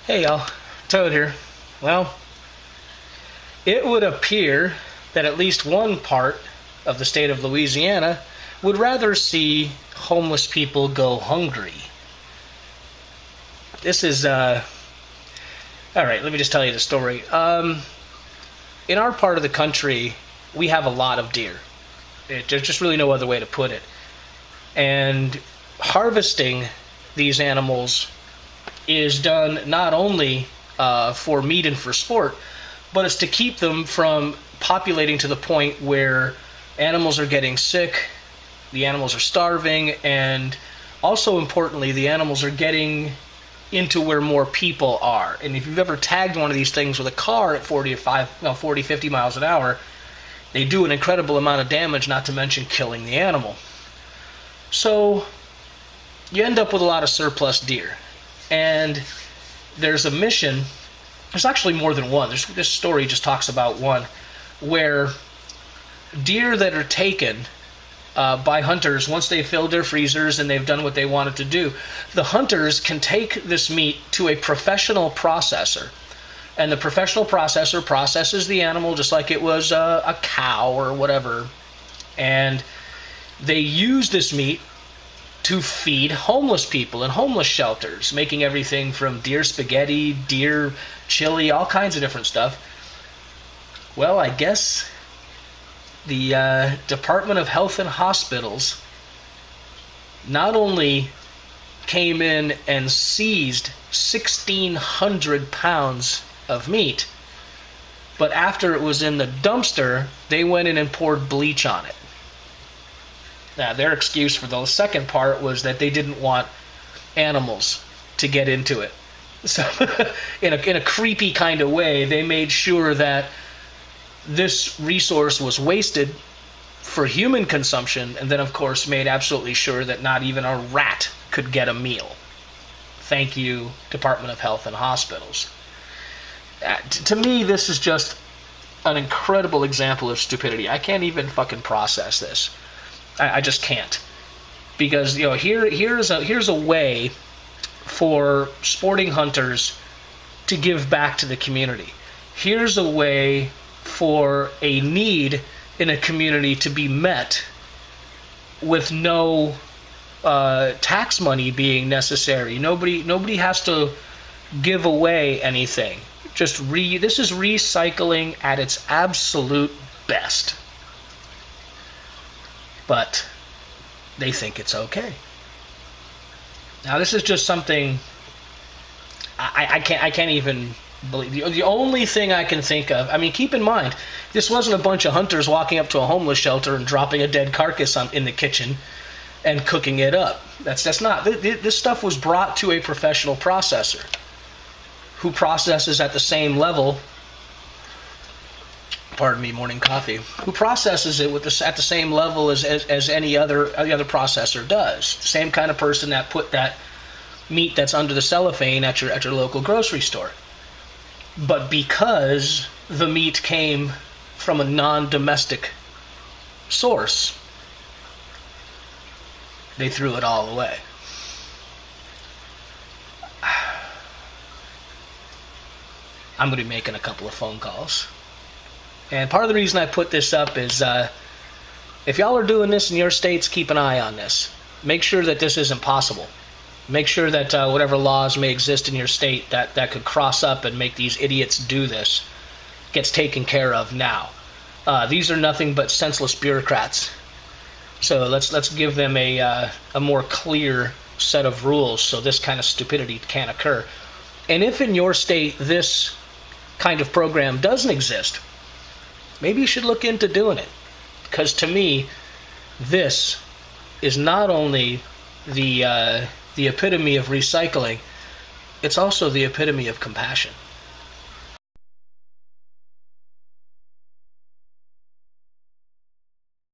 Hey y'all, Toad here. Well, it would appear that at least one part of the state of Louisiana would rather see homeless people go hungry. This is, alright, let me just tell you the story. In our part of the country, we have a lot of deer. There's just really no other way to put it. And harvesting these animals is done not only for meat and for sport, but it's to keep them from populating to the point where animals are getting sick, the animals are starving, and also importantly, the animals are getting into where more people are. And if you've ever tagged one of these things with a car at 40, 50 miles an hour, they do an incredible amount of damage, not to mention killing the animal. So you end up with a lot of surplus deer. And there's a mission, there's actually more than one, this story just talks about one, where deer that are taken by hunters, once they've filled their freezers and they've done what they wanted to do, the hunters can take this meat to a professional processor. And the professional processor processes the animal just like it was a cow or whatever. And they use this meat to feed homeless people in homeless shelters, making everything from deer spaghetti, deer chili, all kinds of different stuff. Well, I guess the Department of Health and Hospitals not only came in and seized 1,600 pounds of meat, but after it was in the dumpster, they went in and poured bleach on it. Now, their excuse for the second part was that they didn't want animals to get into it. So, in a creepy kind of way, they made sure that this resource was wasted for human consumption, and then, of course, made absolutely sure that not even a rat could get a meal. Thank you, Department of Health and Hospitals. To me, this is just an incredible example of stupidity. I can't even fucking process this. I just can't, because here's a way for sporting hunters to give back to the community. Here's a way for a need in a community to be met with no tax money being necessary. Nobody has to give away anything. This is recycling at its absolute best. But they think it's okay. Now, this is just something I can't even believe. The only thing I can think of, I mean, keep in mind, this wasn't a bunch of hunters walking up to a homeless shelter and dropping a dead carcass in the kitchen and cooking it up. That's not. This stuff was brought to a professional processor who processes at the same level. Pardon me, morning coffee. Who processes it at the same level as any other processor does. Same kind of person that put that meat that's under the cellophane at your local grocery store. But because the meat came from a non-domestic source, they threw it all away. I'm going to be making a couple of phone calls. And part of the reason I put this up is if y'all are doing this in your states, keep an eye on this. Make sure that this isn't possible. Make sure that whatever laws may exist in your state that could cross up and make these idiots do this gets taken care of now. These are nothing but senseless bureaucrats. So let's give them a more clear set of rules so this kind of stupidity can't occur. And if in your state this kind of program doesn't exist, maybe you should look into doing it. Because to me, this is not only the epitome of recycling, it's also the epitome of compassion.